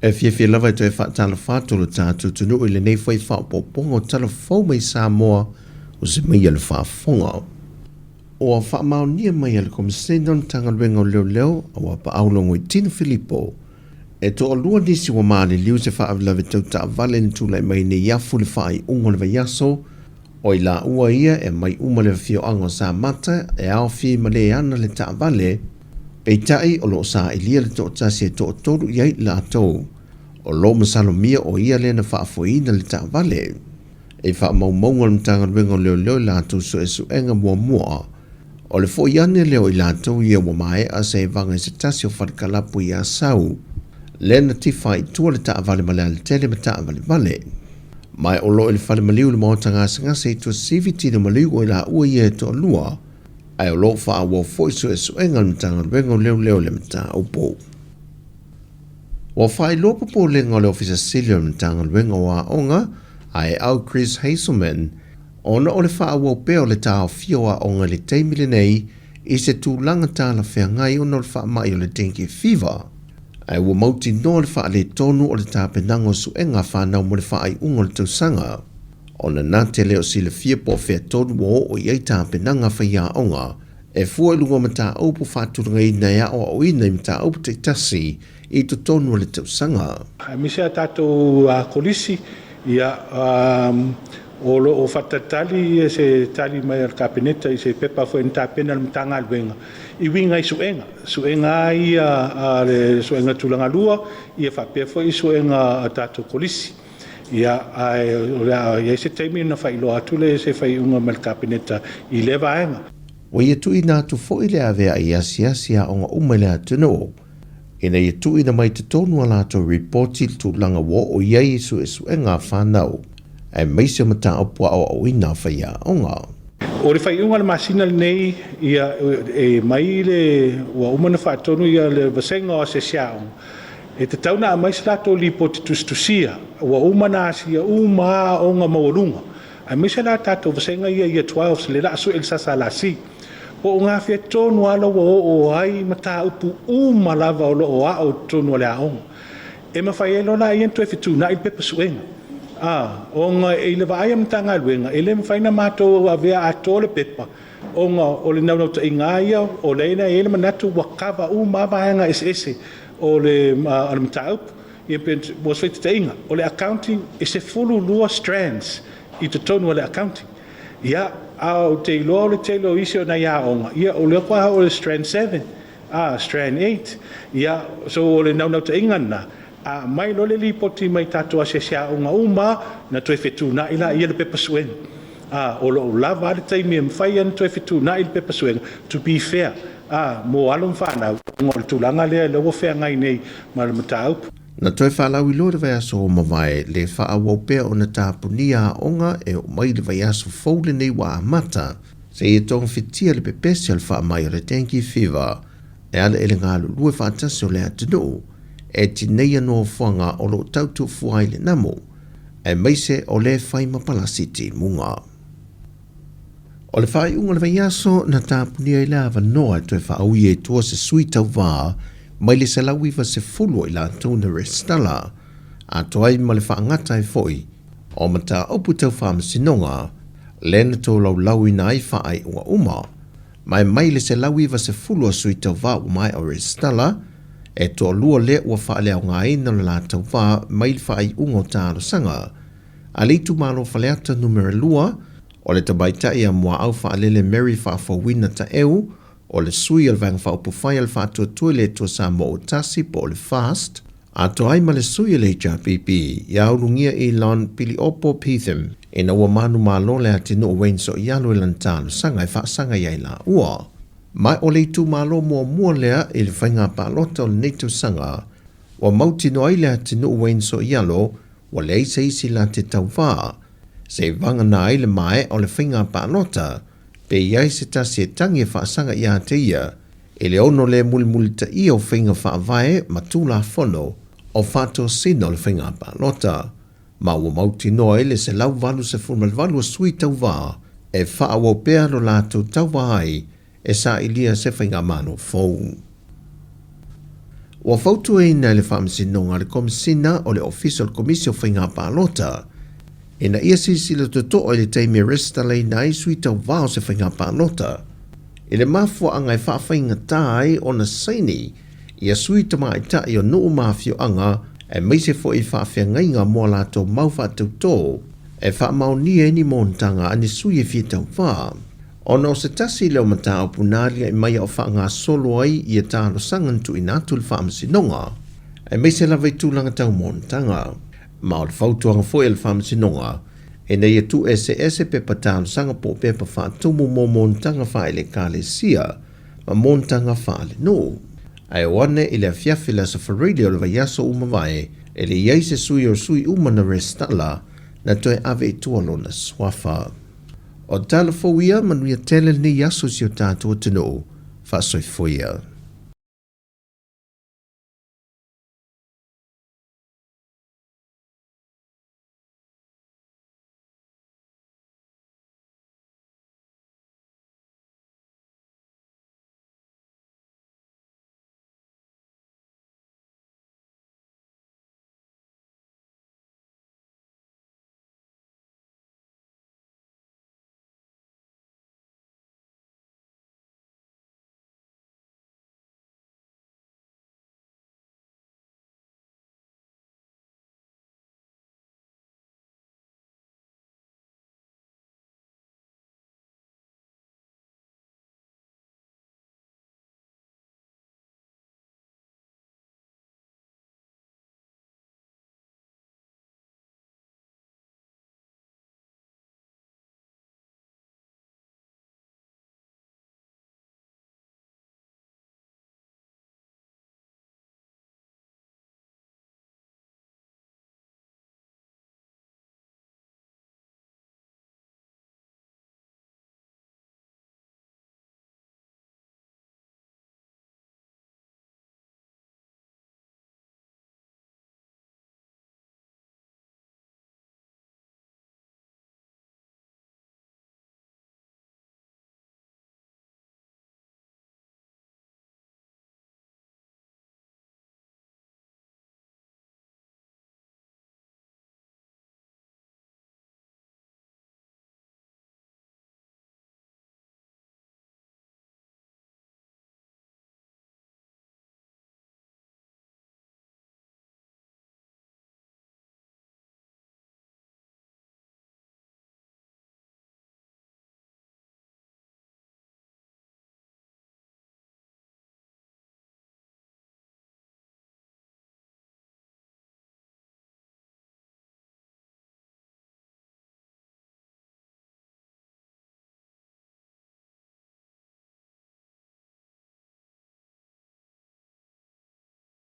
E fie lava e toi whaatala whātolo tātou tunu i le nei whai whaopoponga o tala whau mai Sāmoa o se mai ala whaafonga. O a whaamaunia mai ala komisenon tangalwenga o leo a pa aulongo i Tino Filippo. E to o lua nisi wa maali liu se whaavlawe tau ta vale ntulai mai ne iafu le whaai ungo le vaiaso o i la ua ia e mai uma le fio ango sa mata e ao fi male ana le ta vale pei tai o lo sa ilia le to tasi e to toru iai la atou o lo masalo mia o ia le na whaafoina le ta vale e wha maumonga le mtanga wengo leo la atou so e su enga mua o le fo iane leo i la atou ia wa mai a se vanga se tasi o whatkalapu i a sau lena tifa i tua le ta vale male al tele ma ta vale mai o lo le fale maliu le maotanga ngase i tua siviti na maliu o la ua ia e to lua ai o lo fa wa foi so so engal mtanga wengo leo le mta upo wa fai lo po le ngole officer Celia mtanga wengo wa onga ai au Chris Hazelman ona o le fa wa pe o le ta fio wa onga le taimile nei i se tu langa ta la fe ngai o no fa mai o le dengue fever ai wa mauti no le fa le tonu o le ta penango su enga fa na mo le fa ai ungol tu sanga ona na te leo si le fie po fe tonu o i ta penanga fa ya onga e fua lunga mata opu fatu ngai na ya o ina mata opu te tasi i to tonu le tu sanga mi se tato a kolisi ia o fatatali se tali mai al kabineta i se pepa fo enta penal mtanga alwenga i winga i suenga i le suenga tulanga lua i fa pe fo i suenga tato kolisi ia ia se temi na fa ilo atule se fa unga mal kabineta i le vaenga o ia tu ina tu fo ile ave ai asia onga umele atuno ina ia tu ina mai te tonu ala to reporti tu langa wo o ia isu enga whanau e meise mata opua o ina whaia onga. O le whaiunga le masina nei ia e mai le ua umana whaatonu ia le vasenga o se siaong. E te tauna a mai slato li po te tustusia ua umana asia uma onga maurunga. A meise la tato vasenga ia 12 se le la asu el sasa la si. Po ngā fia tonu ala o ai mata upu uma lava o lo o a o tonu ale aonga. E mawhaielo la ian tue fitu na il pepa suenga. Onga e le vai am tanga luenga e le faina mato avea atole pepa onga o le nau ta ingaia o le na ele manatu wakava uma vaanga ss o le almtaup e pen was fit tinga o le accounting is a full law strands i te tonu le accounting ia au te lo le te lo isio na ia onga ia o le kwa o le strand 7 strand 8 ia so o le nau ta ingana mai lo le lipoti mai tato a sesia unga uma na toe fetu na ila ia le pepa suen o lo lava le taimi e mwhai an toe fetu na ila pepa suen to be fair mo alum whana ngol tulanga lea le wofea ngai nei ma le mataup na toe whalau i lore vai aso o mawai le wha wopea o na tāpunia onga e o mai le vai aso foule nei wa amata se i tong fitia le pepesi al wha mai o le dengue fever e ala ele ngā lue whaatasi o le atinu e tinei anō whanga o lo tautu fuai le namo, e meise o le whai mapalasiti munga. O le whai unga le vaiaso na tāpunia i lava noa e toi whaui e tua se sui tau wā, mai le se lauiva se fulu i la tūna restala, a toai ma le whaangata e foi, o mata opu tau whamasinonga, lena tō lau lau i nai whaai unga uma, mai le se lauiva se fulu a sui tau wā o mai o restala, e to lua le ua whaale au ngā ina la tau wha mai whaai ungo tāro sanga. A leitu malo whaleata numero lua, o le tabaita ia mua au whaalele Mary whaafawina ta eu, o le sui al vang whaupufai al whaatua tue le tua Sāmoa tasi po le fast, a to ai ma le sui le HRPP, ia aurungia i lan pili opo pithim, e na ua manu malo le atinu o wenso i alo ilan tāro sanga e whaasanga iai la ua. Mai o le tu malo mua lea i le whainga pālota o le neitu sanga, wa mauti no ai lea tinu uwein so ialo, wa le eisa isi la te tau wā, se vanga na ai le mai o le whainga pālota, pe iai se tasi e tangi e whaasanga i a te ia, e le ono le muli ta i o whainga whaavae ma tūla whono, o whato sino le whainga pālota, ma wa mauti no ai le se lau valu se fulmalvalu a sui tau wā, e whaawau pēr o lātou tau wā ai, e sa ilia se whainga mano fōu. Ua fautu e ina le whaamsinonga le komisina o le official komisio whainga pālota. Ina ia sisila toto o le teimi resta lei nai sui tau vao se whainga pālota. I le mafua anga e whaawhainga tai o na saini, ia sui tama i tai o nuu mafio anga, e meise fo i whaawhia ngainga mua lato mau whaatau e whaamaunia ni montanga ani sui e fia tau wha. Ono se tasi leo mata o punalia i mai o whaanga solo ai i a tālo sangantu i nātu le whaamasinonga. E meise la vei tūlanga tau montanga. Ma o le whautuanga fo e le whaamasinonga, e nei e tu ese pepa tālo sanga po pepa whaatumu mo montanga wha ele kāle sia, ma montanga wha le no. Ai wane i le fiafila sa wharadio le vaiaso umawai, e le iei se sui o sui umana restala, na toi ave i tualo na swafa. O tala fo ia manuia tele ni yaso si o tātua tino, wha soi foia.